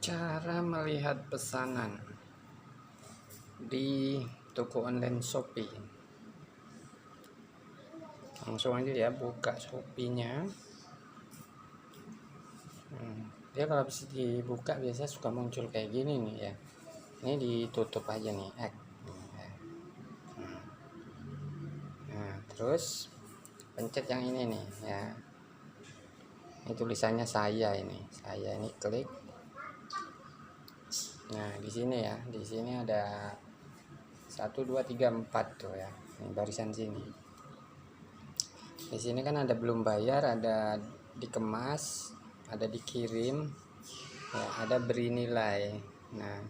Cara melihat pesanan di toko online Shopee. Langsung aja ya, buka Shopee-nya. Dia kalau bisa dibuka biasanya suka muncul kayak gini nih ya. Ini ditutup aja nih, Nah, terus pencet yang ini nih ya. Ini tulisannya saya ini klik. Nah, di sini ya, di sini ada 1 2 3 4 tuh ya. Ini barisan sini. Di sini kan ada belum bayar, ada dikemas, ada dikirim, ya, ada beri nilai. Nah,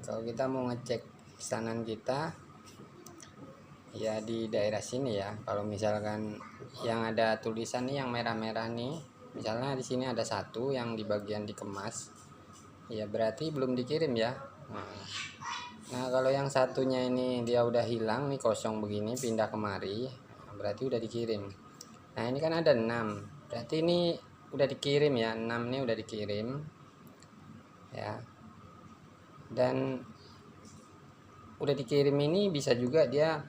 kalau kita mau ngecek pesanan kita ya di daerah sini ya. Kalau misalkan yang ada tulisan nih yang merah-merah nih, misalnya di sini ada satu yang di bagian dikemas, ya berarti belum dikirim ya. Nah, kalau yang satunya ini dia udah hilang nih, kosong begini, pindah kemari, berarti udah dikirim. Nah, ini kan ada 6, berarti ini udah dikirim ya. 6 ini udah dikirim ya. Dan udah dikirim ini bisa juga dia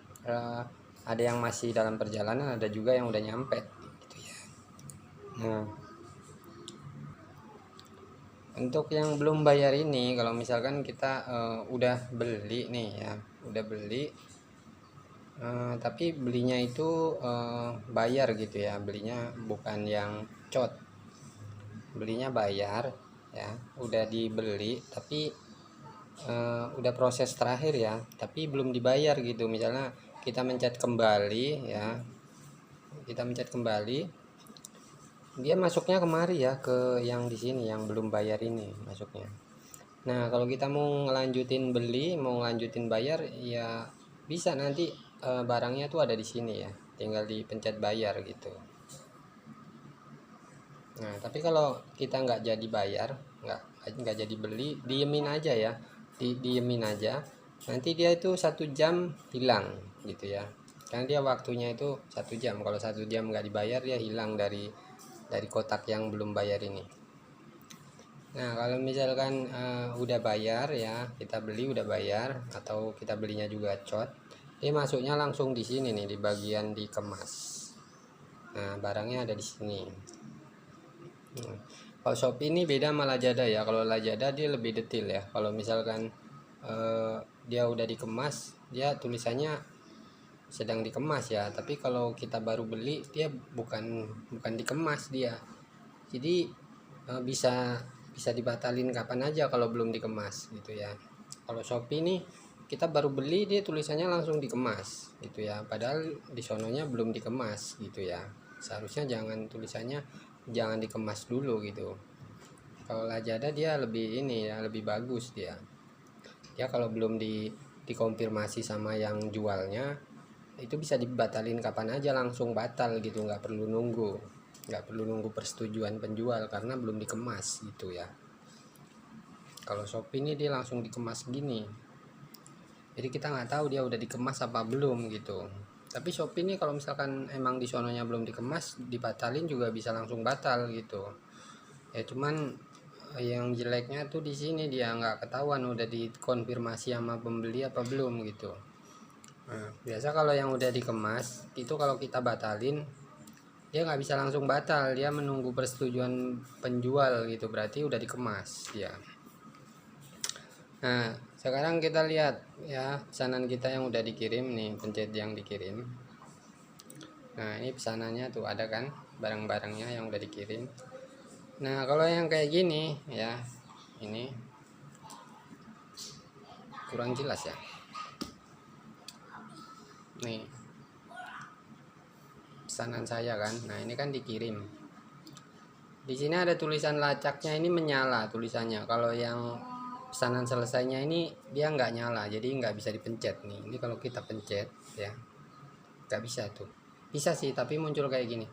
ada yang masih dalam perjalanan, ada juga yang udah nyampe gitu ya. Nah, untuk yang belum bayar ini, kalau misalkan kita udah beli nih ya, udah beli tapi belinya itu bayar gitu ya, belinya bukan yang cot, belinya bayar ya, udah dibeli tapi udah proses terakhir ya, tapi belum dibayar gitu. Misalnya kita mencet kembali ya, kita mencet kembali, dia masuknya kemari ya, ke yang di sini yang belum bayar ini masuknya. Nah, kalau kita mau ngelanjutin beli, mau ngelanjutin bayar ya bisa, nanti barangnya tuh ada di sini ya, tinggal dipencet bayar gitu. Nah, tapi kalau kita nggak jadi bayar, nggak jadi beli, diemin aja ya, diemin aja, nanti dia itu 1 jam hilang gitu ya, karena dia waktunya itu 1 jam. Kalau 1 jam nggak dibayar, dia hilang dari kotak yang belum bayar ini. Nah, kalau misalkan udah bayar ya, kita beli udah bayar, atau kita belinya juga cot, dia masuknya langsung di sini nih, di bagian dikemas. Nah, barangnya ada di sini. Kalau Shopee ini beda sama Lazada ya. Kalau Lazada dia lebih detail ya. Kalau misalkan dia udah dikemas, dia tulisannya sedang dikemas ya. Tapi kalau kita baru beli, dia bukan dikemas dia. Jadi bisa dibatalin kapan aja kalau belum dikemas gitu ya. Kalau Shopee nih, kita baru beli, dia tulisannya langsung dikemas gitu ya, padahal di sononya belum dikemas gitu ya. Seharusnya tulisannya jangan dikemas dulu gitu. Kalau Lazada dia lebih ini ya, lebih bagus dia. Ya kalau belum dikonfirmasi sama yang jualnya, itu bisa dibatalin kapan aja, langsung batal gitu, nggak perlu nunggu persetujuan penjual karena belum dikemas gitu ya. Kalau Shopee ini dia langsung dikemas gini, jadi kita nggak tahu dia udah dikemas apa belum gitu. Tapi Shopee ini kalau misalkan emang di sononya belum dikemas, dibatalin juga bisa langsung batal gitu ya. Cuman yang jeleknya tuh di sini, dia nggak ketahuan udah dikonfirmasi sama pembeli apa belum gitu. Nah, biasa kalau yang udah dikemas itu, kalau kita batalin, dia nggak bisa langsung batal, dia menunggu persetujuan penjual gitu, berarti udah dikemas ya. Nah, sekarang kita lihat ya pesanan kita yang udah dikirim nih, pencet yang dikirim. Nah, ini pesanannya tuh ada kan, barang-barangnya yang udah dikirim. Nah, kalau yang kayak gini ya, ini kurang jelas ya. Nih pesanan saya kan, nah ini kan dikirim, di sini ada tulisan lacaknya ini menyala tulisannya. Kalau yang pesanan selesainya ini dia nggak nyala, jadi nggak bisa dipencet nih. Ini kalau kita pencet ya, nggak bisa tuh. Bisa sih, tapi muncul kayak gini,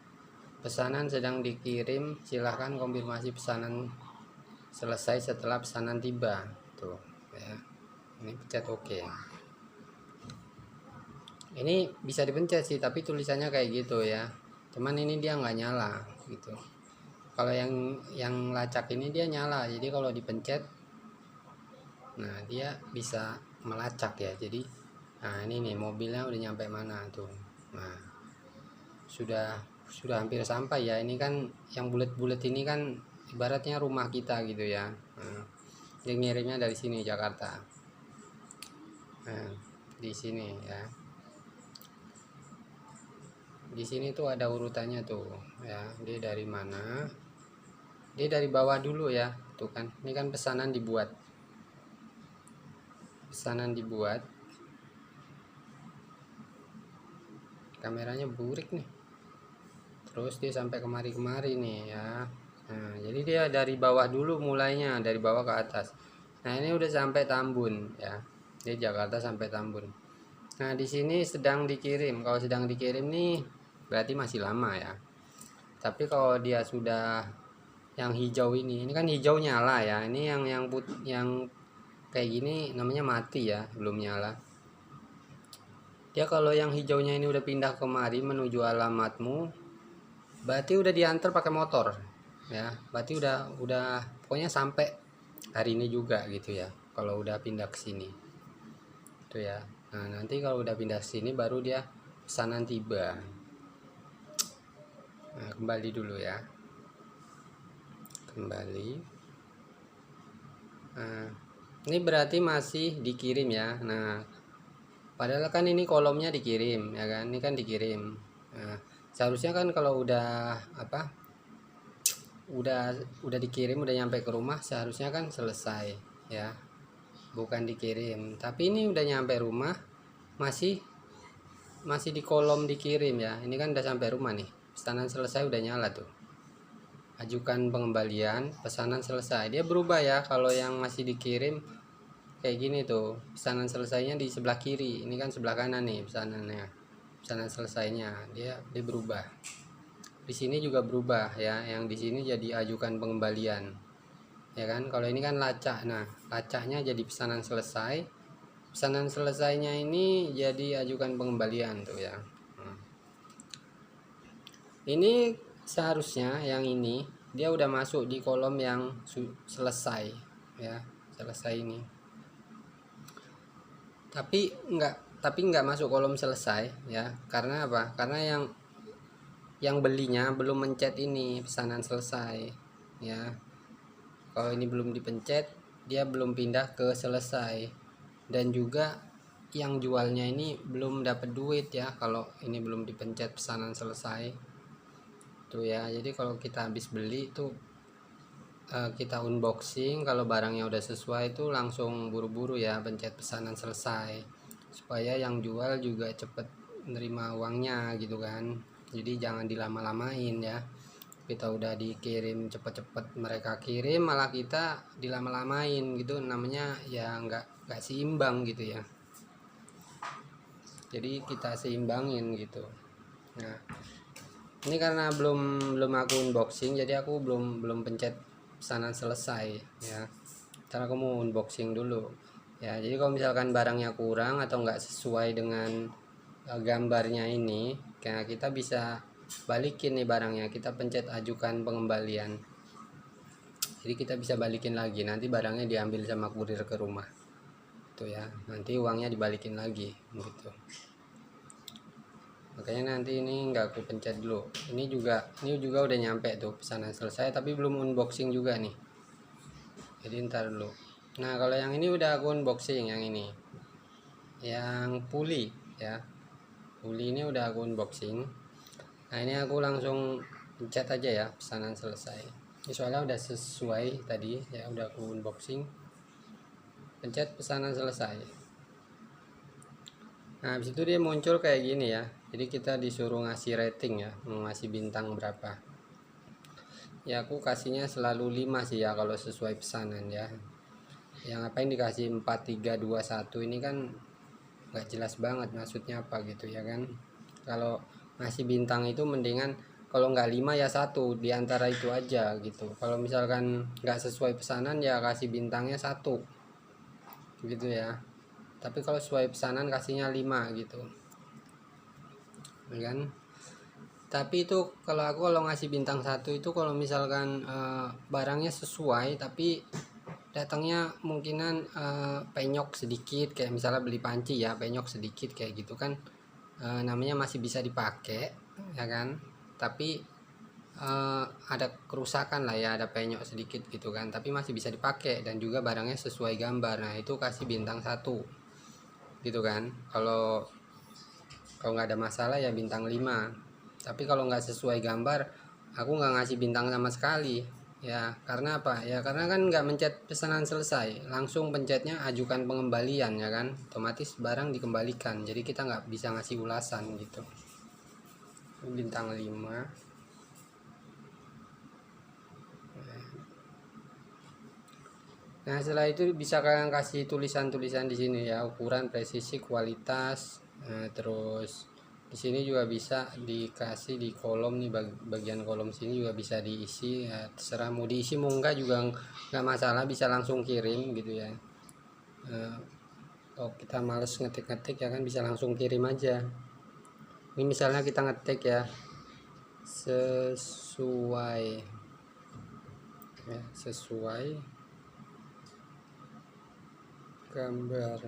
pesanan sedang dikirim, silahkan konfirmasi pesanan selesai setelah pesanan tiba tuh ya. Ini pencet oke. Ini bisa dipencet sih, tapi tulisannya kayak gitu ya, cuman ini dia nggak nyala gitu. Kalau yang lacak ini dia nyala, jadi kalau dipencet, nah dia bisa melacak ya. Jadi nah ini nih mobilnya udah nyampe mana tuh. Nah sudah hampir sampai ya. Ini kan yang bulat-bulat ini kan ibaratnya rumah kita gitu ya. Nah, dia ngirimnya dari sini Jakarta. Nah di sini ya, di sini tuh ada urutannya tuh ya. Dia dari mana, dia dari bawah dulu ya tuh kan. Ini kan pesanan dibuat, kameranya burik nih, terus dia sampai kemari-kemari nih ya. Nah jadi dia dari bawah dulu mulainya, dari bawah ke atas. Nah ini udah sampai Tambun ya, dia Jakarta sampai Tambun. Nah di sini sedang dikirim. Kalau sedang dikirim nih berarti masih lama ya. Tapi kalau dia sudah yang hijau ini kan hijau nyala ya. Ini yang kayak gini namanya mati ya, belum nyala. Dia kalau yang hijaunya ini udah pindah kemari menuju alamatmu, berarti udah diantar pakai motor ya. Berarti udah pokoknya sampai hari ini juga gitu ya. Kalau udah pindah ke sini tuh ya. Nah nanti kalau udah pindah ke sini baru dia pesanan tiba. Nah kembali dulu ya, kembali. Nah ini berarti masih dikirim ya. Nah padahal kan ini kolomnya dikirim ya kan, ini kan dikirim. Nah seharusnya kan kalau udah udah dikirim, udah nyampe ke rumah, seharusnya kan selesai ya, bukan dikirim. Tapi ini udah nyampe rumah masih di kolom dikirim ya. Ini kan udah sampai rumah nih, pesanan selesai udah nyala tuh, ajukan pengembalian, pesanan selesai. Dia berubah ya kalau yang masih dikirim kayak gini tuh, pesanan selesainya di sebelah kiri, ini kan sebelah kanan nih pesanannya, pesanan selesainya dia berubah. Di sini juga berubah ya, yang di sini jadi ajukan pengembalian ya kan. Kalau ini kan lacak, nah lacaknya jadi pesanan selesai, pesanan selesainya ini jadi ajukan pengembalian tuh ya. Ini seharusnya yang ini dia udah masuk di kolom yang selesai ya, selesai ini. Tapi nggak masuk kolom selesai ya. Karena apa? Karena yang belinya belum mencet ini pesanan selesai ya. Kalau ini belum dipencet, dia belum pindah ke selesai. Dan juga yang jualnya ini belum dapat duit ya kalau ini belum dipencet pesanan selesai tuh ya. Jadi kalau kita habis beli tuh kita unboxing, kalau barangnya udah sesuai itu langsung buru-buru ya pencet pesanan selesai, supaya yang jual juga cepet nerima uangnya gitu kan. Jadi jangan dilama-lamain ya, kita udah dikirim cepet-cepet mereka kirim, malah kita dilama-lamain gitu, namanya ya nggak seimbang gitu ya. Jadi kita seimbangin gitu. Nah ini karena belum aku unboxing, jadi aku belum pencet pesanan selesai ya. Ntar aku mau unboxing dulu ya. Jadi kalau misalkan barangnya kurang atau nggak sesuai dengan gambarnya ini, kayak kita bisa balikin nih barangnya, kita pencet ajukan pengembalian, jadi kita bisa balikin lagi. Nanti barangnya diambil sama kurir ke rumah tuh ya, nanti uangnya dibalikin lagi gitu. Makanya nanti ini nggak aku pencet dulu. Ini juga udah nyampe tuh pesanan selesai, tapi belum unboxing juga nih, jadi ntar dulu. Nah kalau yang ini udah aku unboxing, yang ini yang puli ya, puli ini udah aku unboxing. Nah ini aku langsung pencet aja ya pesanan selesai. Ini soalnya udah sesuai tadi ya, udah aku unboxing, pencet pesanan selesai. Nah habis itu dia muncul kayak gini ya. Jadi kita disuruh ngasih rating ya, mau ngasih bintang berapa. Ya aku kasihnya selalu 5 sih ya kalau sesuai pesanan ya. Yang apa yang dikasih 4, 3, 2, 1 ini kan nggak jelas banget maksudnya apa gitu ya kan. Kalau ngasih bintang itu mendingan kalau nggak 5 ya 1, diantara itu aja gitu. Kalau misalkan nggak sesuai pesanan ya kasih bintangnya 1 gitu ya. Tapi kalau sesuai pesanan kasihnya 5 gitu ya kan. Tapi itu kalau ngasih bintang 1 itu kalau misalkan barangnya sesuai tapi datangnya mungkinan penyok sedikit, kayak misalnya beli panci ya penyok sedikit kayak gitu kan, namanya masih bisa dipakai ya kan, tapi ada kerusakan lah ya, ada penyok sedikit gitu kan, tapi masih bisa dipakai dan juga barangnya sesuai gambar. Nah itu kasih bintang 1 gitu kan. Kalau nggak ada masalah ya bintang 5. Tapi kalau nggak sesuai gambar aku nggak ngasih bintang sama sekali ya. Karena apa ya, karena kan nggak mencet pesanan selesai, langsung pencetnya ajukan pengembalian ya kan, otomatis barang dikembalikan, jadi kita nggak bisa ngasih ulasan gitu. Bintang 5. Nah setelah itu bisa kalian kasih tulisan-tulisan di sini ya, ukuran, presisi, kualitas. Terus di sini juga bisa dikasih di kolom nih, bagian kolom sini juga bisa diisi ya, terserah mau diisi mau enggak juga nggak masalah, bisa langsung kirim gitu ya. Kalau kita males ngetik-ngetik ya kan, bisa langsung kirim aja. Ini misalnya kita ngetik ya, sesuai ya, sesuai gambar.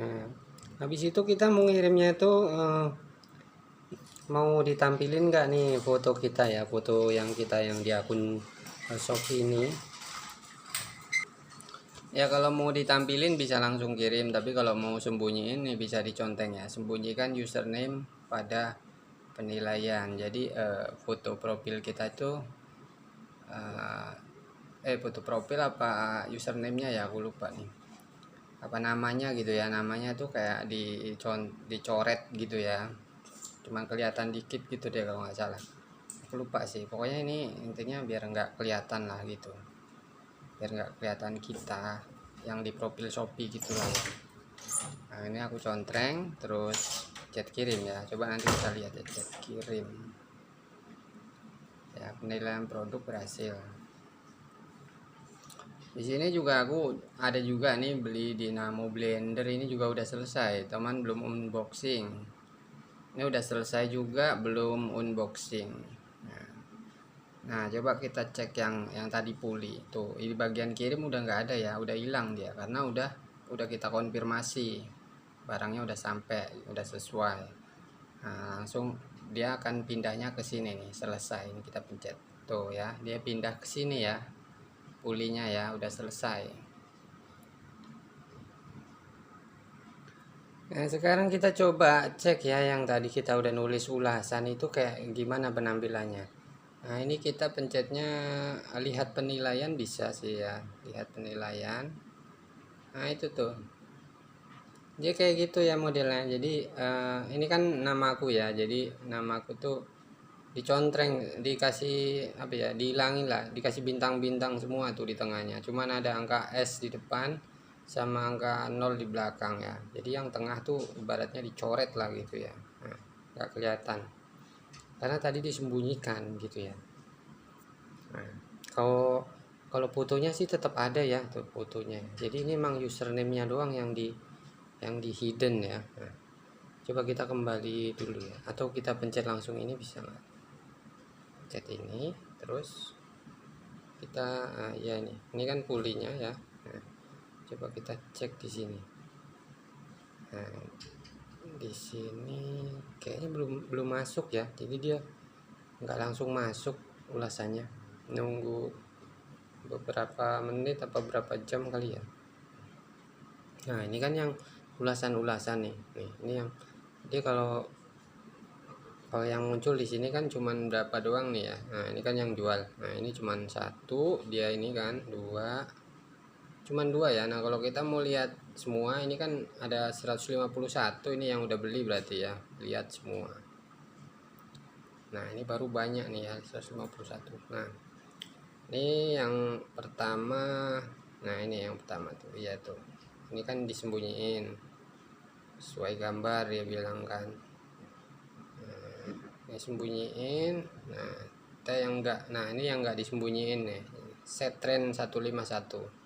Nah habis itu kita mau ngirimnya itu mau ditampilin nggak nih foto kita ya, foto yang kita yang di akun Shopee ini ya. Kalau mau ditampilin bisa langsung kirim, tapi kalau mau sembunyiin nih bisa diconteng ya, sembunyikan username pada penilaian. Jadi foto profil kita itu foto profil apa username-nya ya, aku lupa nih apa namanya gitu ya, namanya tuh kayak dicoret gitu ya, cuman kelihatan dikit gitu deh kalau nggak salah, aku lupa sih. Pokoknya ini intinya biar nggak kelihatan lah gitu, biar nggak kelihatan kita yang di profil Shopee gitu lah ya. Nah ini aku contreng terus chat kirim ya, coba nanti kita lihat ya, chat kirim ya, penilaian produk berhasil. Di sini juga aku ada juga nih beli Dynamo Blender, ini juga udah selesai, teman belum unboxing. Ini udah selesai juga belum unboxing. Nah, coba kita cek yang tadi puli. Tuh, ini bagian kirim udah nggak ada ya, udah hilang dia karena udah kita konfirmasi. Barangnya udah sampai, udah sesuai. Nah, langsung dia akan pindahnya ke sini nih, selesai. Ini kita pencet. Tuh ya, dia pindah ke sini ya. Pulinya ya udah selesai. Nah sekarang kita coba cek ya, yang tadi kita udah nulis ulasan itu kayak gimana penampilannya. Nah ini kita pencetnya lihat penilaian, bisa sih ya, lihat penilaian. Nah itu tuh dia kayak gitu ya modelnya. Jadi ini kan namaku ya, jadi namaku tuh dicontreng, dikasih apa ya, dihilangin lah, dikasih bintang-bintang semua tuh di tengahnya, cuman ada angka S di depan sama angka 0 di belakang ya. Jadi yang tengah tuh ibaratnya dicoret lah gitu ya. Nah, nggak kelihatan karena tadi disembunyikan gitu ya. Nah, kalau fotonya sih tetap ada ya tuh fotonya, jadi ini memang username-nya doang yang di hidden ya. Nah, coba kita kembali dulu ya, atau kita pencet langsung ini bisa nggak, chat ini terus kita ya ini kan pulinya ya. Nah, coba kita cek di sini. Nah, di sini kayaknya belum masuk ya, jadi dia nggak langsung masuk ulasannya, nunggu beberapa menit apa berapa jam kali ya. Nah ini kan yang ulasan-ulasan nih ini yang dia kalau yang muncul di sini kan cuman berapa doang nih ya. Nah ini kan yang jual, nah ini cuman 1, dia ini kan 2, cuman 2 ya. Nah kalau kita mau lihat semua ini kan ada 151, ini yang udah beli berarti ya, lihat semua. Nah ini baru banyak nih ya, 151. Nah ini yang pertama, nah ini yang pertama tuh iya tuh, ini kan disembunyiin sesuai gambar dia bilang kan. Ini sembunyiin. Nah kita yang enggak, nah ini yang enggak disembunyiin nih, set trend 151.